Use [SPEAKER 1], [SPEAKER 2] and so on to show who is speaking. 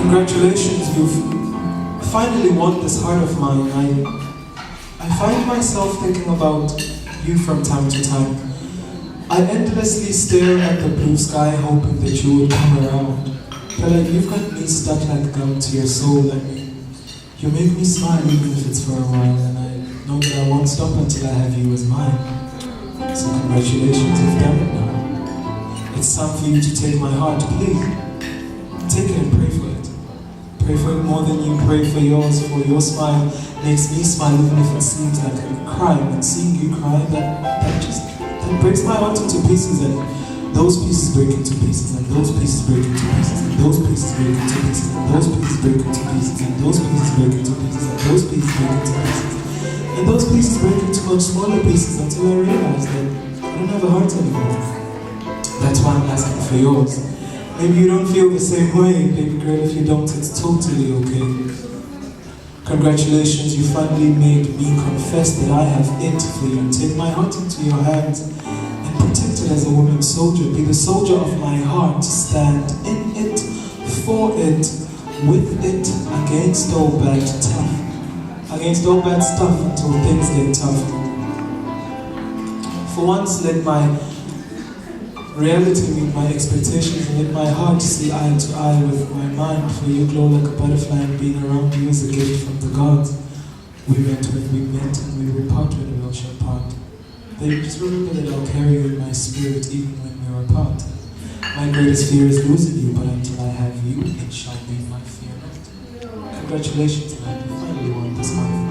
[SPEAKER 1] Congratulations, you've finally won this heart of mine. I find myself thinking about you from time to time. I endlessly stare at the blue sky hoping that you would come around. Feel like you've got me stuck like gum to your soul. You make me smile even if it's for a while, and I know that I won't stop until I have you as mine. So congratulations, you've done it now. It's time for you to take my heart, please. Take it and pray for it. Pray for it more than you pray for yours, for your smile makes me smile even if it seems like a crime. And seeing you cry, that breaks my heart into pieces, and those pieces break into pieces, and those pieces break into pieces, and those pieces break into pieces, and those pieces break into pieces, and those pieces break into pieces, and those pieces break into pieces, and those pieces break into much smaller pieces until I realize that I don't have a heart anymore. That's why I'm asking for yours. Maybe you don't feel the same way, baby girl. If you don't, it's totally okay. Congratulations, you finally made me confess that I have it for you. Take my heart into your hands and protect it as a woman soldier. Be the soldier of my heart. Stand in it, for it, with it, against all bad stuff. Against all bad stuff until things get tough. For once, let my reality meet my expectations, and let my heart see eye to eye with my mind. For you glow like a butterfly, and being around you is a gift from the gods. We met when we met, and we will part when we all shall part. Baby, just remember that I'll carry you in my spirit even when we're apart. My greatest fear is losing you, but until I have you, it shall be my fear not. Congratulations, man, you finally won this heart.